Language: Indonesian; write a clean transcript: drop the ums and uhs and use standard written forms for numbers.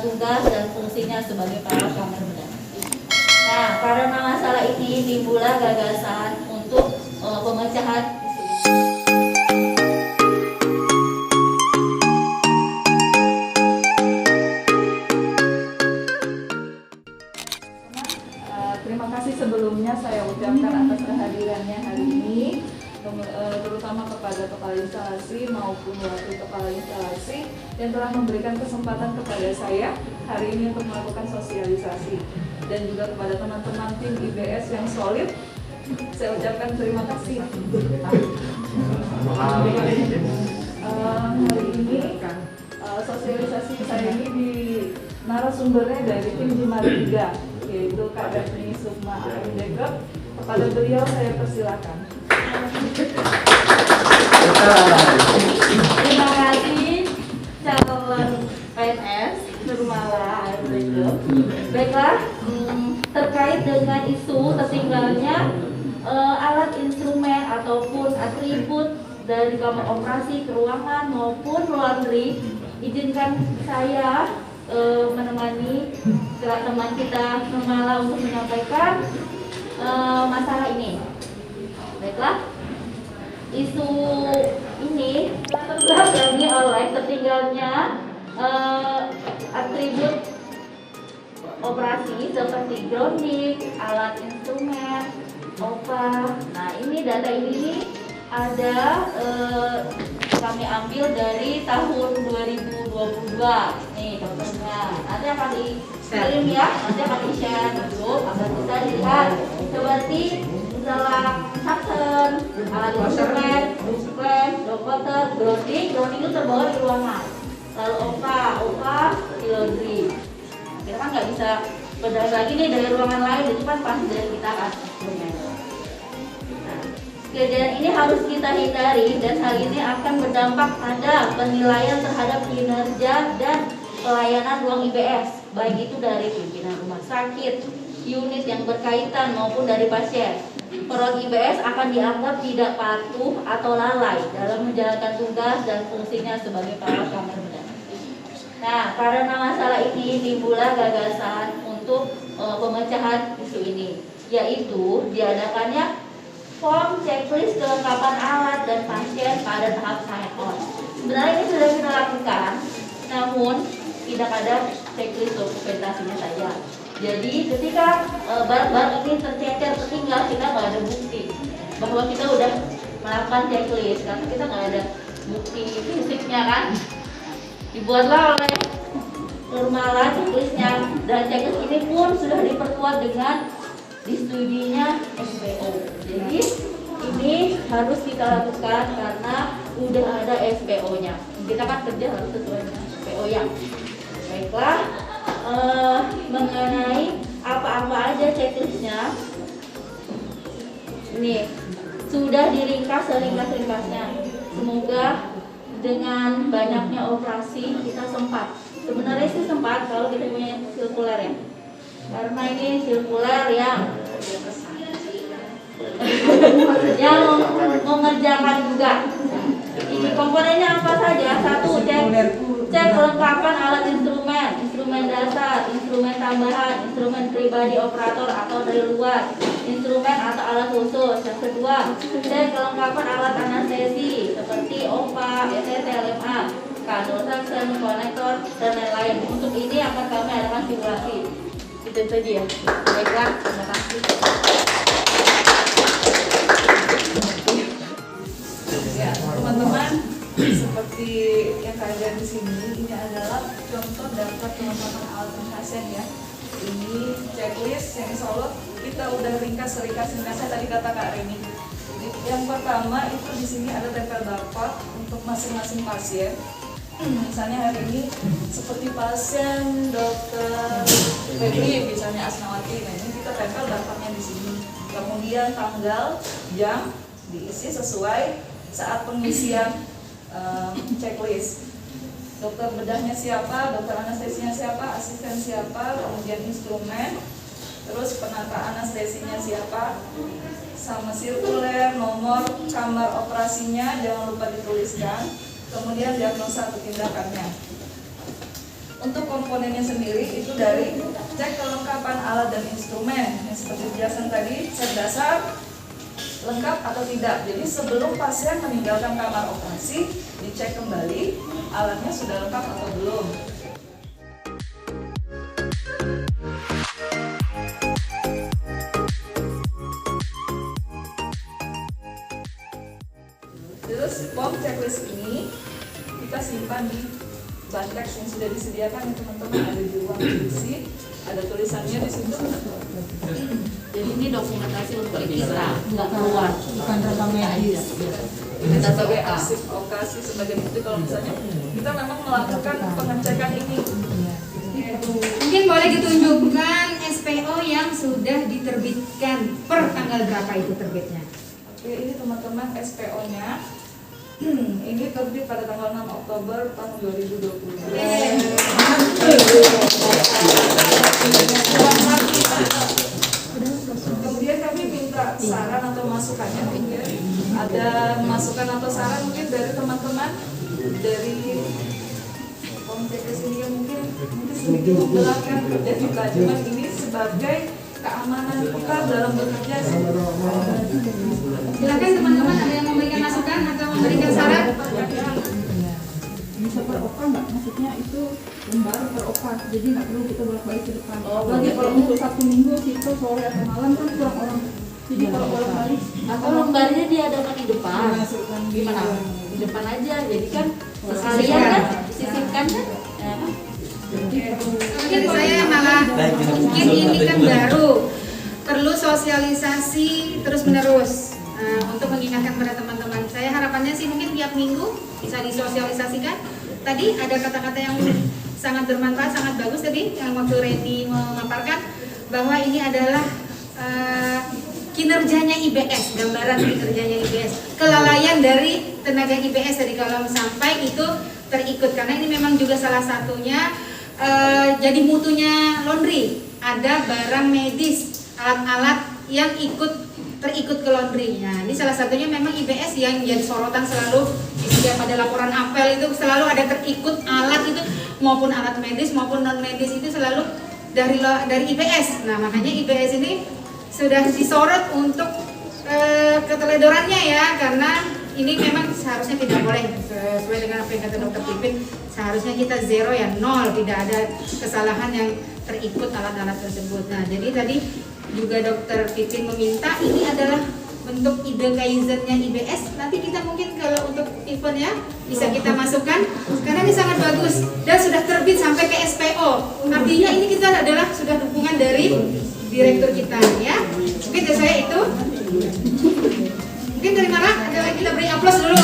tugas dan fungsinya sebagai perawat kamar bedah. Nah, karena masalah ini timbullah gagasan untuk pemecahan Terima kasih sebelumnya saya ucapkan atas kehadirannya hari ini, terutama kepada kepala instalasi maupun wakil kepala instalasi yang telah memberikan kesempatan kepada saya hari ini untuk melakukan sosialisasi, dan juga kepada teman-teman tim IBS yang solid. Saya ucapkan terima kasih. Hari ini sosialisasi saya ini di narasumbernya dari tim Jimari 3, yaitu Kadepni Sukma Arindegep. Kepada beliau saya persilakan. Terima kasih calon PNS Nurmala Arindegep. Baiklah, terkait dengan isu tertinggalnya alat instrumen ataupun atribut dari kamar operasi, ruangan maupun laundry, izinkan saya menemani teman kita Nurmala untuk menyampaikan masalah ini. Baiklah, isu ini terbelakangi oleh tertinggalnya atribut operasi seperti grounding, alat instrumen, OPA. Nah, ini data ini ada kami ambil dari tahun 2022. Nih contohnya, nanti akan di-kirim ya, nanti akan di-share di grup agar bisa dilihat seperti misalnya suction, alat instrumen, display, dokoter, grounding itu terbawa di ruangan. Lalu OPA di laundry. Kita kan nggak bisa bedah lagi nih dari ruangan lain, itu kan pasti dari kita kan instrumen. Kejadian ini harus kita hindari dan hal ini akan berdampak pada penilaian terhadap kinerja dan pelayanan ruang IBS, baik itu dari pimpinan rumah sakit, unit yang berkaitan maupun dari pasien. Perawat IBS akan dianggap tidak patuh atau lalai dalam menjalankan tugas dan fungsinya sebagai perawat kamar bedah. Nah, karena masalah ini timbullah gagasan untuk pemecahan isu ini, yaitu diadakannya form checklist kelengkapan alat dan pasien pada tahap sign on. Sebenarnya ini sudah kita lakukan, namun tidak ada checklist dokumentasinya saja. Jadi ketika barang-barang ini tercecer tertinggal, kita nggak ada bukti bahwa kita udah melakukan checklist karena kita nggak ada bukti fisiknya kan. Dibuatlah oleh Nurmala checklistnya, dan checklist ini pun sudah diperkuat dengan disetujuinya SPO. Jadi ini harus kita lakukan karena udah ada SPO-nya. Kita kan kerja harus sesuai dengan SPO ya. Baiklah, mengenai apa-apa aja checklistnya, ini sudah diringkas seringkas-ringkasnya. Semoga dengan banyaknya operasi kita sempat. Sebenarnya sih sempat kalau kita punya sirkuler ya. Karena ini sirkuler yang mengerjakan juga. Ini komponennya apa saja? Satu, cek kelengkapan alat instrumen dasar, instrumen tambahan, instrumen pribadi operator atau dari luar, instrumen atau alat khusus. Yang kedua, cek kelengkapan alat anestesi seperti OPA, ECT, LMA, kanul suction, konektor, dan lain-lain. Untuk ini akan kami adakan simulasi. Itu saja ya. Baiklah, terima kasih. Ya, teman-teman, seperti yang kalian di sini, ini adalah contoh daftar kelengkapan alat pasien ya. Ini checklist yang insya Allah kita udah ringkas-ringkasnya tadi kata Kak Reni. Yang pertama itu di sini ada tempel barcode untuk masing-masing pasien. Misalnya hari ini seperti pasien Dokter Febri, misalnya Asnawati, nah ini kita tempel barcode-nya di sini. Kemudian tanggal, jam diisi sesuai saat pengisian checklist. Dokter bedahnya siapa, dokter anestesinya siapa, asisten siapa, kemudian instrumen, terus penata anestesinya siapa, sama sirkuler, nomor kamar operasinya jangan lupa dituliskan, kemudian diagnosa atau tindakannya. Untuk komponennya sendiri itu dari cek kelengkapan alat dan instrumen yang seperti penjelasan tadi, cek dasar lengkap atau tidak. Jadi sebelum pasien meninggalkan kamar operasi, dicek kembali alatnya sudah lengkap atau belum. Terus form checklist ini kita simpan di banteks yang sudah disediakan ya teman-teman, ada di ruang diisi, ada tulisannya di situ. Jadi ini dokumentasi untuk kita, nggak keluar. Bukan rame aja. Ini sebagai arsip lokasi, sebagai bukti kalau misalnya kita memang melakukan pengecekan ini. Mungkin boleh ditunjukkan SPO yang sudah diterbitkan per tanggal berapa itu terbitnya? Oke, ini teman-teman SPO-nya. Ini terbit pada tanggal 6 Oktober tahun 2020. Kemudian kami minta saran atau masukannya, mungkin ada masukan atau saran mungkin dari teman-teman dari kompleks ini yang mungkin sedikit membelakang kerja kita, cuman ini sebagai keamanan kita dalam bekerja. Silakan teman-teman, ada yang memberikan masukan atau memberikan saran? Bisa per oka nggak? Maksudnya itu lembar per oka, jadi nggak perlu kita bolak-balik ke depan. Lagi kalau untuk Sabtu Minggu itu sore atau malam kan kurang orang. Jadi kalau bolak-balik Atau lembarnya diadakan di depan. Gimana? Di depan aja. Jadi kan sekalian kan disisipkan kan? Ya. Mungkin saya malah mungkin ini kan baru, perlu sosialisasi terus menerus untuk mengingatkan pada teman-teman. Saya harapannya sih mungkin tiap minggu bisa disosialisasikan. Tadi ada kata-kata yang sangat bermanfaat, sangat bagus tadi yang waktu Randy memaparkan bahwa ini adalah kinerjanya IBS, gambaran kinerjanya IBS, kelalaian dari tenaga IBS tadi kalau sampai itu terikut, karena ini memang juga salah satunya jadi mutunya laundry, ada barang medis, alat-alat yang terikut ke laundry. Nah, ini salah satunya memang IBS yang jadi sorotan selalu setiap pada laporan apel itu selalu ada terikut alat itu, maupun alat medis maupun non medis itu selalu dari IBS. Nah, makanya IBS ini sudah disorot untuk keteledorannya ya, karena ini memang seharusnya tidak boleh, sesuai dengan apa yang kata Dr. Pipin, seharusnya kita zero ya, nol, tidak ada kesalahan yang terikut alat-alat tersebut. Nah, jadi tadi juga Dr. Pipin meminta ini adalah bentuk ide kaizennya IBS. Nanti kita mungkin kalau untuk eventnya bisa kita masukkan, karena ini sangat bagus dan sudah terbit sampai ke SPO. Artinya ini kita adalah sudah dukungan dari direktur kita ya. Mungkin dari saya itu. Mungkin dari mana? Ada lagi, kita beri aplaus dulu